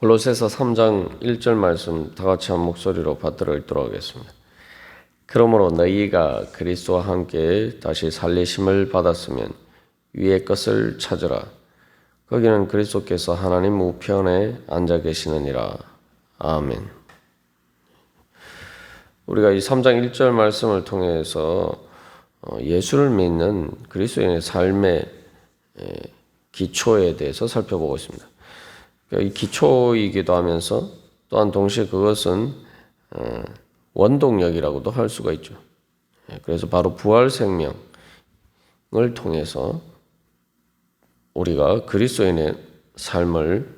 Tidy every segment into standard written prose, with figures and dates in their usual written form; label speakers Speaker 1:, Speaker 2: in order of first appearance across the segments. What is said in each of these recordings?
Speaker 1: 골로새서 3장 1절 말씀 다 같이 한 목소리로 받들어 읽도록 하겠습니다. 그러므로 너희가 그리스도와 함께 다시 살리심을 받았으면 위의 것을 찾으라. 거기는 그리스도께서 하나님 우편에 앉아 계시느니라. 아멘. 우리가 이 3장 1절 말씀을 통해서 예수를 믿는 그리스도인의 삶의 기초에 대해서 살펴보고 있습니다. 이 기초이기도 하면서 또한 동시에 그것은 원동력이라고도 할 수가 있죠. 그래서 바로 부활 생명을 통해서 우리가 그리스도인의 삶을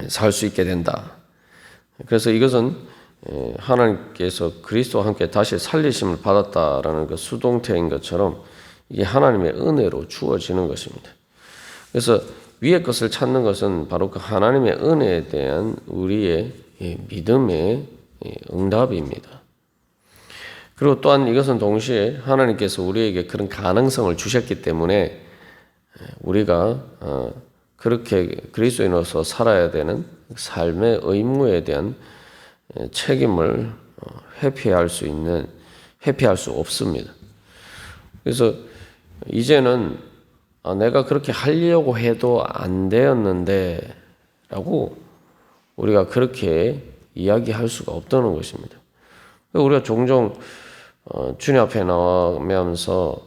Speaker 1: 살 수 있게 된다. 그래서 이것은 하나님께서 그리스도와 함께 다시 살리심을 받았다라는 그 수동태인 것처럼 이게 하나님의 은혜로 주어지는 것입니다. 그래서 위의 것을 찾는 것은 바로 그 하나님의 은혜에 대한 우리의 믿음의 응답입니다. 그리고 또한 이것은 동시에 하나님께서 우리에게 그런 가능성을 주셨기 때문에 우리가 그렇게 그리스도인으로서 살아야 되는 삶의 의무에 대한 책임을 회피할 수 없습니다. 그래서 이제는 내가 그렇게 하려고 해도 안 되었는데 라고 우리가 그렇게 이야기할 수가 없다는 것입니다. 우리가 종종 주님 앞에 나오면서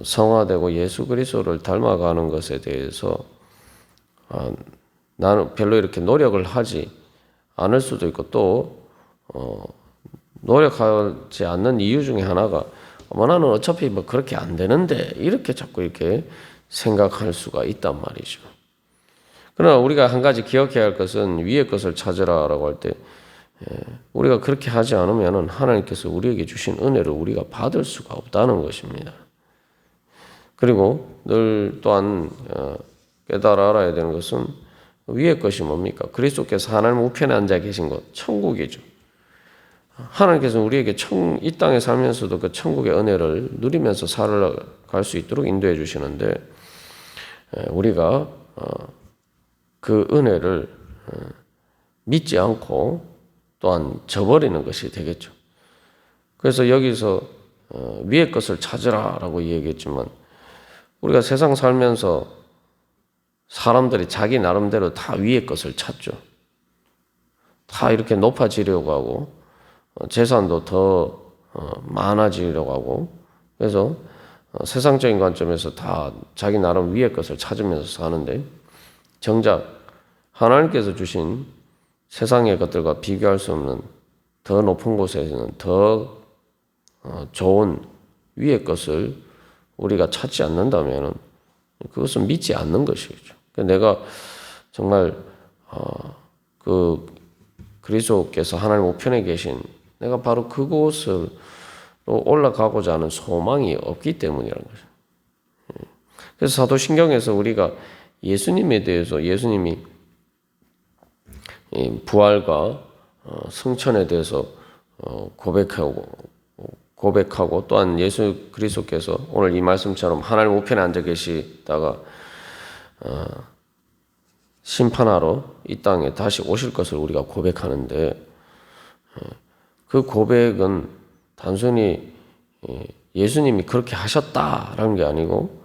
Speaker 1: 성화되고 예수 그리스도를 닮아가는 것에 대해서 나는 별로 이렇게 노력을 하지 않을 수도 있고 또 노력하지 않는 이유 중에 하나가 나는 어차피 뭐 그렇게 안 되는데 이렇게 자꾸 이렇게 생각할 수가 있단 말이죠. 그러나 우리가 한 가지 기억해야 할 것은 위의 것을 찾으라라고 할 때 우리가 그렇게 하지 않으면 하나님께서 우리에게 주신 은혜를 우리가 받을 수가 없다는 것입니다. 그리고 늘 또한 깨달아 알아야 되는 것은 위의 것이 뭡니까? 그리스도께서 하나님 우편에 앉아 계신 곳, 천국이죠. 하나님께서 우리에게 이 땅에 살면서도 그 천국의 은혜를 누리면서 살아갈 수 있도록 인도해 주시는데 우리가 그 은혜를 믿지 않고 또한 저버리는 것이 되겠죠. 그래서 여기서 위의 것을 찾으라라고 얘기했지만 우리가 세상 살면서 사람들이 자기 나름대로 다 위의 것을 찾죠. 다 이렇게 높아지려고 하고 재산도 더 많아지려고 하고 그래서 세상적인 관점에서 다 자기 나름 위의 것을 찾으면서 사는데 정작 하나님께서 주신 세상의 것들과 비교할 수 없는 더 높은 곳에서는 더 좋은 위의 것을 우리가 찾지 않는다면 그것은 믿지 않는 것이죠. 내가 정말 그 그리스도께서 하나님 우편에 계신 내가 바로 그곳으로 올라가고자 하는 소망이 없기 때문이라는 거죠. 그래서 사도신경에서 우리가 예수님에 대해서 예수님이 부활과 승천에 대해서 고백하고 또한 예수 그리스도께서 오늘 이 말씀처럼 하나님 우편에 앉아 계시다가 심판하러 이 땅에 다시 오실 것을 우리가 고백하는데 그 고백은 단순히 예수님이 그렇게 하셨다라는 게 아니고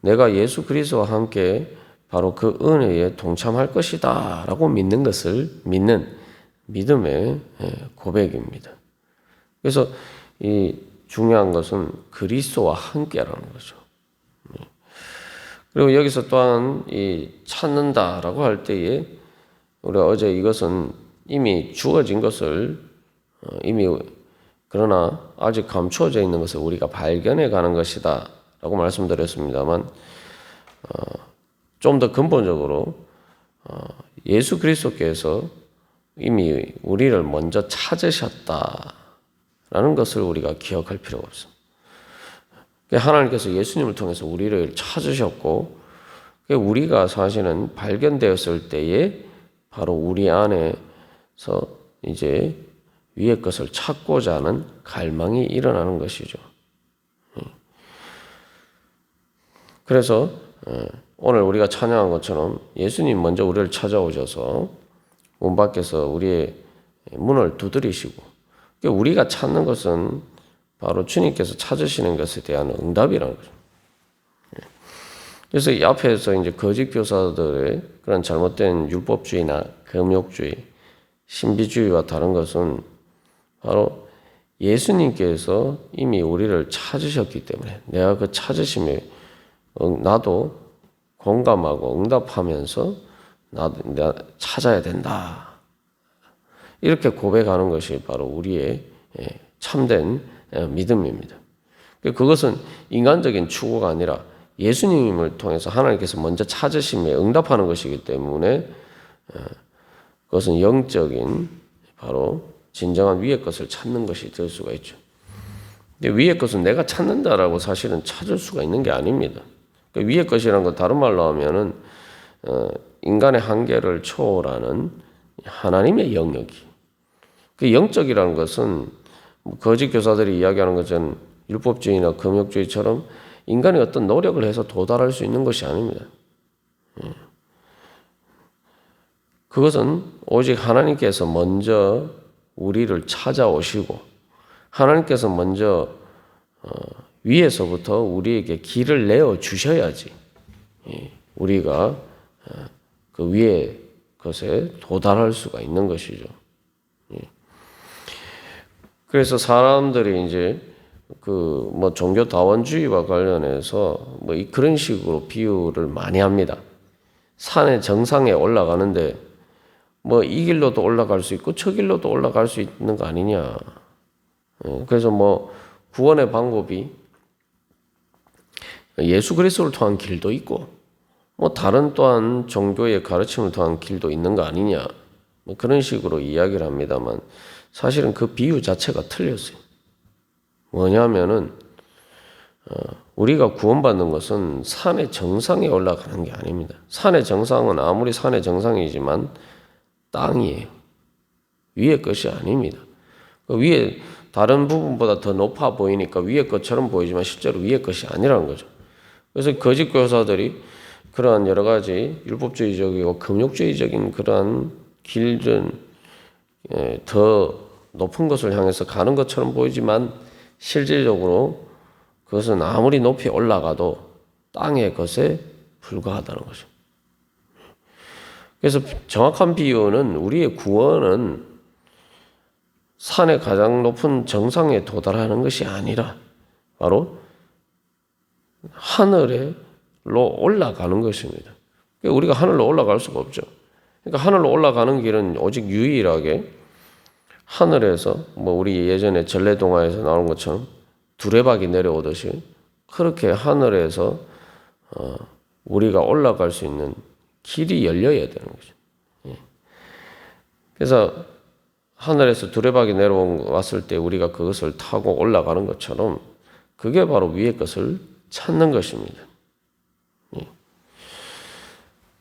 Speaker 1: 내가 예수 그리스도와 함께 바로 그 은혜에 동참할 것이다 라고 믿는 것을 믿는 믿음의 고백입니다. 그래서 이 중요한 것은 그리스도와 함께라는 거죠. 그리고 여기서 또한 이 찾는다라고 할 때에 우리가 어제 이것은 이미 주어진 것을 이미 그러나 아직 감추어져 있는 것을 우리가 발견해 가는 것이다 라고 말씀드렸습니다만 좀 더 근본적으로 예수 그리스도께서 이미 우리를 먼저 찾으셨다라는 것을 우리가 기억할 필요가 없습니다. 하나님께서 예수님을 통해서 우리를 찾으셨고 우리가 사실은 발견되었을 때에 바로 우리 안에서 이제 위의 것을 찾고자 하는 갈망이 일어나는 것이죠. 그래서 오늘 우리가 찬양한 것처럼 예수님 먼저 우리를 찾아오셔서 문 밖에서 우리의 문을 두드리시고, 우리가 찾는 것은 바로 주님께서 찾으시는 것에 대한 응답이라는 거죠. 그래서 이 앞에서 이제 거짓 교사들의 그런 잘못된 율법주의나 금욕주의, 신비주의와 다른 것은 바로 예수님께서 이미 우리를 찾으셨기 때문에 내가 그 찾으심에 나도 공감하고 응답하면서 내가 찾아야 된다. 이렇게 고백하는 것이 바로 우리의 참된 믿음입니다. 그것은 인간적인 추구가 아니라 예수님을 통해서 하나님께서 먼저 찾으심에 응답하는 것이기 때문에 그것은 영적인 바로 진정한 위의 것을 찾는 것이 될 수가 있죠. 근데 위의 것은 내가 찾는다라고 사실은 찾을 수가 있는 게 아닙니다. 위의 것이라는 건 다른 말로 하면은 인간의 한계를 초월하는 하나님의 영역이. 그 영적이라는 것은 거짓 교사들이 이야기하는 것은 율법주의나 금욕주의처럼 인간이 어떤 노력을 해서 도달할 수 있는 것이 아닙니다. 그것은 오직 하나님께서 먼저 우리를 찾아오시고 하나님께서 먼저 위에서부터 우리에게 길을 내어 주셔야지 우리가 그 위의 것에 도달할 수가 있는 것이죠. 그래서 사람들이 이제 그 뭐 종교 다원주의와 관련해서 뭐 그런 식으로 비유를 많이 합니다. 산의 정상에 올라가는데 뭐 이 길로도 올라갈 수 있고 저 길로도 올라갈 수 있는 거 아니냐. 그래서 뭐 구원의 방법이 예수 그리스도를 통한 길도 있고 뭐 다른 또한 종교의 가르침을 통한 길도 있는 거 아니냐. 뭐 그런 식으로 이야기를 합니다만 사실은 그 비유 자체가 틀렸어요. 뭐냐면은 우리가 구원받는 것은 산의 정상에 올라가는 게 아닙니다. 산의 정상은 아무리 산의 정상이지만 땅이에요. 위의 것이 아닙니다. 그 위에 다른 부분보다 더 높아 보이니까 위의 것처럼 보이지만 실제로 위의 것이 아니라는 거죠. 그래서 거짓 교사들이 그러한 여러 가지 율법주의적이고 금욕주의적인 그러한 길은 더 높은 것을 향해서 가는 것처럼 보이지만 실질적으로 그것은 아무리 높이 올라가도 땅의 것에 불과하다는 거죠. 그래서 정확한 비유는 우리의 구원은 산의 가장 높은 정상에 도달하는 것이 아니라 바로 하늘로 올라가는 것입니다. 우리가 하늘로 올라갈 수가 없죠. 그러니까 하늘로 올라가는 길은 오직 유일하게 하늘에서 뭐 우리 예전에 전래동화에서 나오는 것처럼 두레박이 내려오듯이 그렇게 하늘에서 우리가 올라갈 수 있는 길이 열려야 되는 거죠. 그래서 하늘에서 두레박이 내려왔을 때 우리가 그것을 타고 올라가는 것처럼 그게 바로 위의 것을 찾는 것입니다.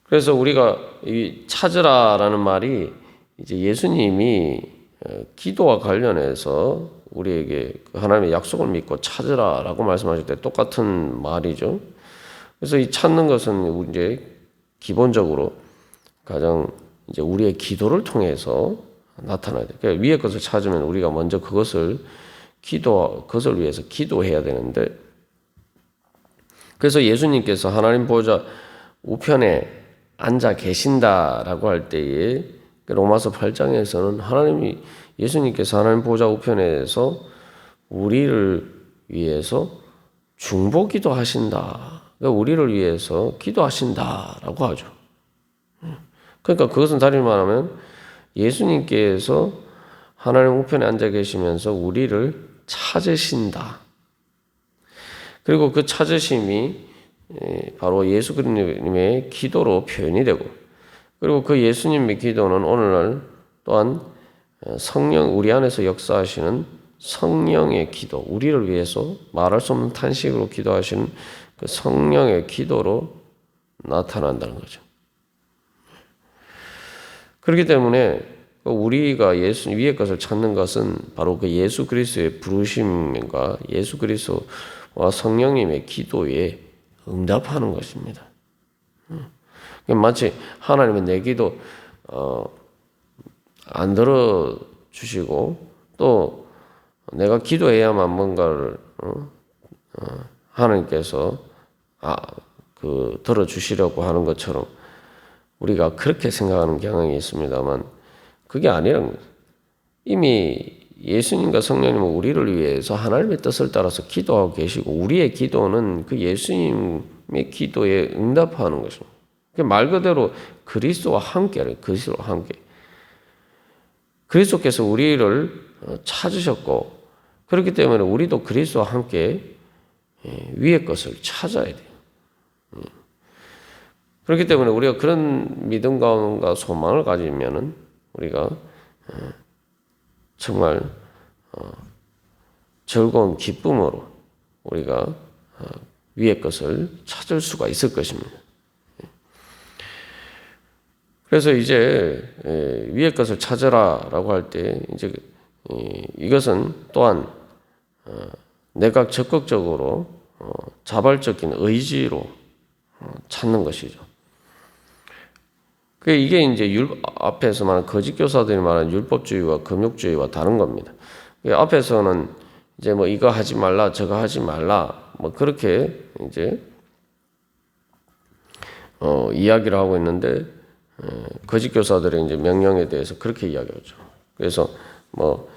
Speaker 1: 그래서 우리가 이 찾으라라는 말이 이제 예수님이 기도와 관련해서 우리에게 하나님의 약속을 믿고 찾으라라고 말씀하실 때 똑같은 말이죠. 그래서 이 찾는 것은 이제 기본적으로 가장 이제 우리의 기도를 통해서 나타나야 돼요. 그러니까 위의 것을 찾으면 우리가 먼저 그것을 위해서 기도해야 되는데, 그래서 예수님께서 하나님 보좌 우편에 앉아 계신다라고 할 때에 로마서 8장에서는 예수님께서 하나님 보좌 우편에서 우리를 위해서 중보기도 하신다. 그러니까 우리를 위해서 기도하신다라고 하죠. 그러니까 그것은 다시 말하면 예수님께서 하나님 우편에 앉아 계시면서 우리를 찾으신다. 그리고 그 찾으심이 바로 예수 그리스도님의 기도로 표현이 되고, 그리고 그 예수님의 기도는 오늘날 또한 우리 안에서 역사하시는 성령의 기도, 우리를 위해서 말할 수 없는 탄식으로 기도하시는 그 성령의 기도로 나타난다는 거죠. 그렇기 때문에 우리가 위의 것을 찾는 것은 바로 그 예수 그리스도의 부르심과 예수 그리스도와 성령님의 기도에 응답하는 것입니다. 마치 하나님은 내 기도 안 들어주시고 또 내가 기도해야만 뭔가를 하나님께서 들어주시려고 하는 것처럼 우리가 그렇게 생각하는 경향이 있습니다만 그게 아니라는 거죠. 이미 예수님과 성령님은 우리를 위해서 하나님의 뜻을 따라서 기도하고 계시고 우리의 기도는 그 예수님의 기도에 응답하는 것입니다. 말 그대로 그리스도와 함께를 그리스도와 함께 그리스도께서 우리를 찾으셨고 그렇기 때문에 우리도 그리스도와 함께 위의 것을 찾아야 돼요. 그렇기 때문에 우리가 그런 믿음과 소망을 가지면은 우리가 정말 즐거운 기쁨으로 우리가 위의 것을 찾을 수가 있을 것입니다. 그래서 이제 위의 것을 찾으라라고 할 때 이제 이것은 또한 내가 적극적으로 자발적인 의지로 찾는 것이죠. 이게 이제 앞에서 말하는 거짓 교사들이 말하는 율법주의와 금욕주의와 다른 겁니다. 앞에서는 이제 뭐 이거 하지 말라, 저거 하지 말라, 뭐 그렇게 이제 이야기를 하고 있는데 거짓 교사들의 이제 명령에 대해서 그렇게 이야기하죠. 그래서 뭐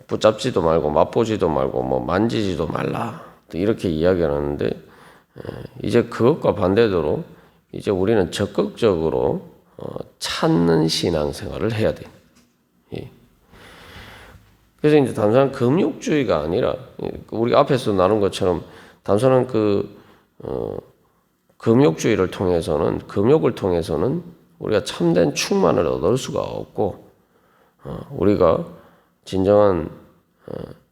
Speaker 1: 붙잡지도 말고 맛보지도 말고 뭐 만지지도 말라 이렇게 이야기를 하는데 이제 그것과 반대로 이제 우리는 적극적으로 찾는 신앙생활을 해야 돼. 그래서 이제 단순한 금욕주의가 아니라 우리 앞에서 나눈 것처럼 단순한 금욕주의를 통해서는 금욕을 통해서는 우리가 참된 충만을 얻을 수가 없고 우리가 진정한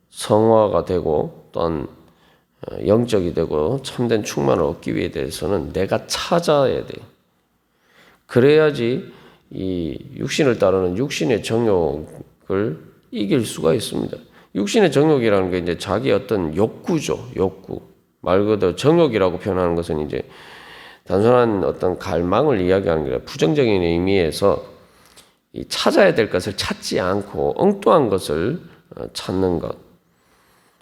Speaker 1: 성화가 되고 또한 영적이 되고 참된 충만을 얻기 위해 대해서는 내가 찾아야 돼. 그래야지 이 육신을 따르는 육신의 정욕을 이길 수가 있습니다. 육신의 정욕이라는 게 이제 자기 어떤 욕구죠. 욕구. 말 그대로 정욕이라고 표현하는 것은 이제 단순한 어떤 갈망을 이야기하는 게 아니라 부정적인 의미에서 이 찾아야 될 것을 찾지 않고 엉뚱한 것을 찾는 것.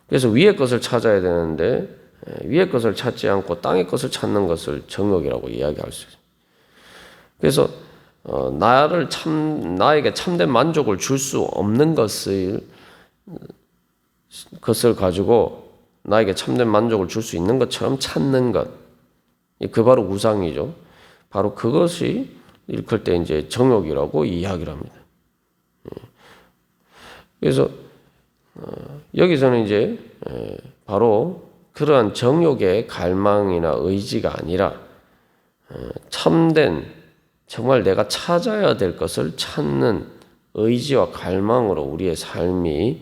Speaker 1: 그래서 위의 것을 찾아야 되는데 위의 것을 찾지 않고 땅의 것을 찾는 것을 정욕이라고 이야기할 수 있어요. 그래서 나에게 참된 만족을 줄 수 없는 것을 가지고 나에게 참된 만족을 줄 수 있는 것처럼 찾는 것. 그 바로 우상이죠. 바로 그것이 일컬 때 이제 정욕이라고 이야기를 합니다. 그래서 여기서는 이제 바로 그러한 정욕의 갈망이나 의지가 아니라 참된 정말 내가 찾아야 될 것을 찾는 의지와 갈망으로 우리의 삶이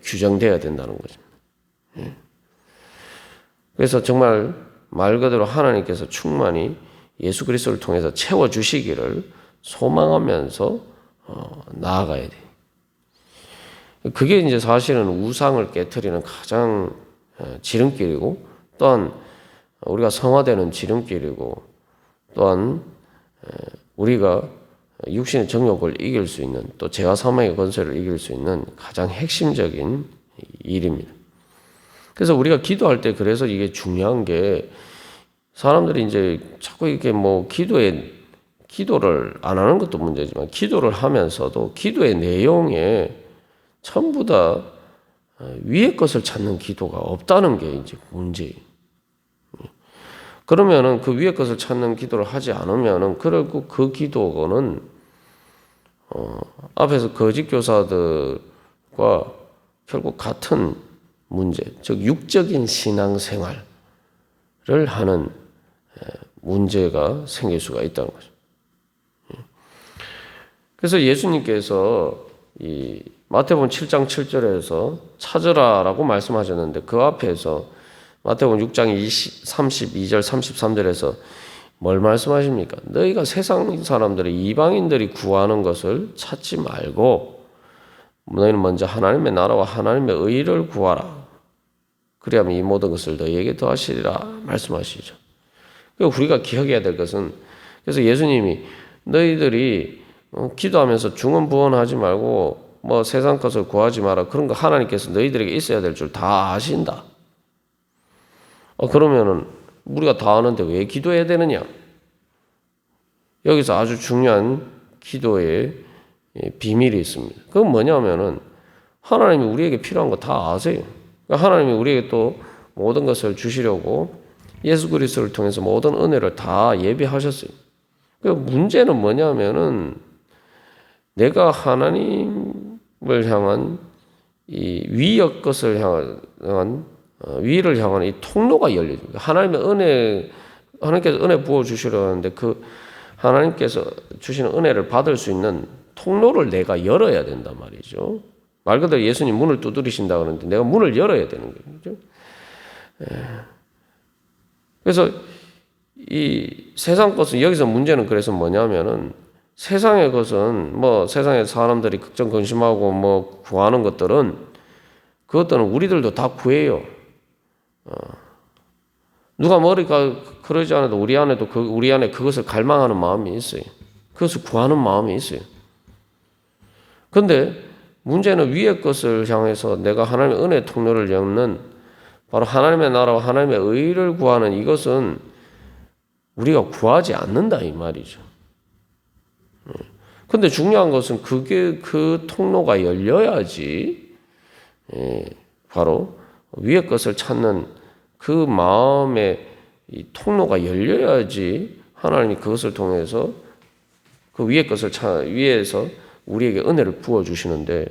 Speaker 1: 규정되어야 된다는 거죠. 그래서 정말 말 그대로 하나님께서 충만히 예수 그리스도를 통해서 채워주시기를 소망하면서 나아가야 돼요. 그게 이제 사실은 우상을 깨트리는 가장 지름길이고 또한 우리가 성화되는 지름길이고 또한 우리가 육신의 정욕을 이길 수 있는 또 죄와 사망의 권세를 이길 수 있는 가장 핵심적인 일입니다. 그래서 우리가 기도할 때 그래서 이게 중요한 게 사람들이 이제 자꾸 이렇게 뭐 기도를 안 하는 것도 문제지만 기도를 하면서도 기도의 내용에 전부 다 위의 것을 찾는 기도가 없다는 게 이제 문제예요. 그러면은 그 위의 것을 찾는 기도를 하지 않으면은 그리고 그 기도는 앞에서 거짓 교사들과 결국 같은 문제, 즉 육적인 신앙생활을 하는 문제가 생길 수가 있다는 거죠. 그래서 예수님께서 이 마태복음 7장 7절에서 찾으라라고 말씀하셨는데 그 앞에서 마태복음 6장 32절 33절에서 뭘 말씀하십니까? 너희가 세상 사람들이 이방인들이 구하는 것을 찾지 말고 너희는 먼저 하나님의 나라와 하나님의 의를 구하라. 그리하면 이 모든 것을 너희에게 더하시리라 말씀하시죠. 우리가 기억해야 될 것은, 그래서 예수님이 너희들이 기도하면서 중언부언하지 말고 뭐 세상 것을 구하지 마라. 그런 거 하나님께서 너희들에게 있어야 될 줄 다 아신다. 그러면은 우리가 다 아는데 왜 기도해야 되느냐? 여기서 아주 중요한 기도의 비밀이 있습니다. 그건 뭐냐면은 하나님이 우리에게 필요한 거 다 아세요. 그러니까 하나님이 우리에게 또 모든 것을 주시려고 예수 그리스도를 통해서 모든 은혜를 다 예비하셨어요. 그 문제는 뭐냐면은 내가 하나님을 향한 이 위의 것을 향한 위를 향한 이 통로가 열려요. 하나님의 은혜, 하나님께서 은혜 부어 주시려 하는데 그 하나님께서 주시는 은혜를 받을 수 있는 통로를 내가 열어야 된단 말이죠. 말 그대로 예수님 문을 두드리신다 그러는데 내가 문을 열어야 되는 거죠. 그래서 이 세상 것은 여기서 문제는 그래서 뭐냐면은 세상의 것은 뭐 세상의 사람들이 걱정 근심하고 뭐 구하는 것들은 그것들은 우리들도 다 구해요. 누가 머리가 그러지 않아도 우리 안에 그것을 갈망하는 마음이 있어요. 그것을 구하는 마음이 있어요. 그런데 문제는 위의 것을 향해서 내가 하나님의 은혜 통로를 여는 바로 하나님의 나라와 하나님의 의를 구하는 이것은 우리가 구하지 않는다 이 말이죠. 근데 중요한 것은 그 통로가 열려야지 바로 위의 것을 찾는 그 마음의 이 통로가 열려야지 하나님이 그것을 통해서 그 위의 것을 위에서 우리에게 은혜를 부어 주시는데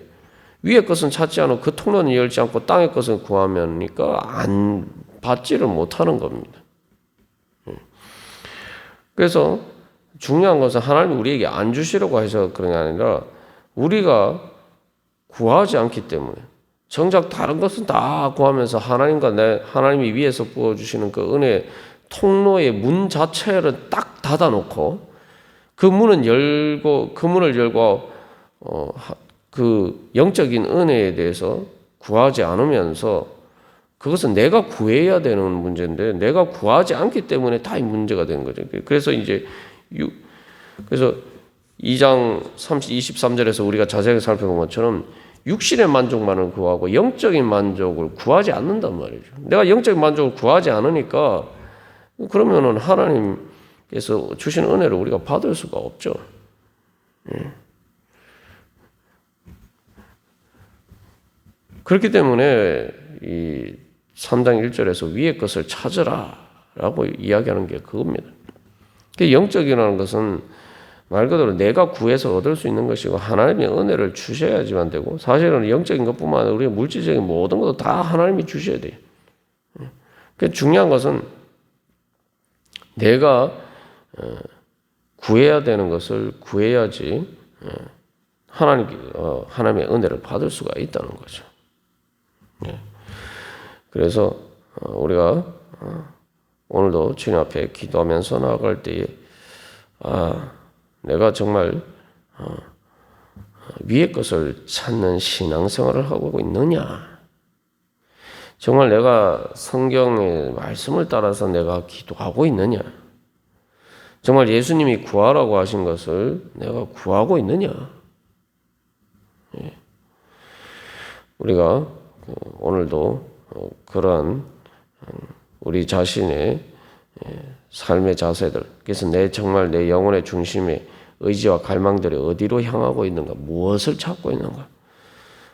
Speaker 1: 위의 것은 찾지 않고 그 통로는 열지 않고 땅의 것은 구하면니까 안 받지를 못하는 겁니다. 그래서 중요한 것은 하나님이 우리에게 안 주시려고 해서 그런 게 아니라 우리가 구하지 않기 때문에 정작 다른 것은 다 구하면서 하나님이 위에서 부어주시는 그 은혜 통로의 문 자체를 딱 닫아놓고 그 문을 열고 그 영적인 은혜에 대해서 구하지 않으면서 그것은 내가 구해야 되는 문제인데 내가 구하지 않기 때문에 다 문제가 되는 거죠. 그래서 이제 그래서 2장 23절에서 우리가 자세하게 살펴본 것처럼 육신의 만족만을 구하고 영적인 만족을 구하지 않는단 말이죠. 내가 영적인 만족을 구하지 않으니까 그러면은 하나님께서 주시는 은혜를 우리가 받을 수가 없죠. 그렇기 때문에 이 3장 1절에서 위의 것을 찾으라라고 이야기하는 게 그겁니다. 영적이라는 것은 말 그대로 내가 구해서 얻을 수 있는 것이고 하나님의 은혜를 주셔야지만 되고 사실은 영적인 것뿐만 아니라 우리의 물질적인 모든 것도 다 하나님이 주셔야 돼요. 중요한 것은 내가 구해야 되는 것을 구해야지 하나님의 은혜를 받을 수가 있다는 거죠. 그래서 우리가 오늘도 주님 앞에 기도하면서 나아갈 때에 내가 정말 위의 것을 찾는 신앙생활을 하고 있느냐? 정말 내가 성경의 말씀을 따라서 내가 기도하고 있느냐? 정말 예수님이 구하라고 하신 것을 내가 구하고 있느냐? 우리가 오늘도 그러한 우리 자신의 삶의 자세들, 그래서 정말 내 영혼의 중심에 의지와 갈망들이 어디로 향하고 있는가, 무엇을 찾고 있는가,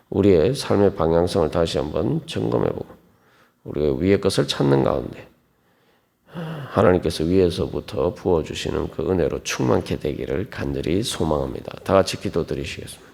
Speaker 1: 우리의 삶의 방향성을 다시 한번 점검해보고 우리가 위의 것을 찾는 가운데 하나님께서 위에서부터 부어주시는 그 은혜로 충만케 되기를 간절히 소망합니다. 다 같이 기도드리시겠습니다.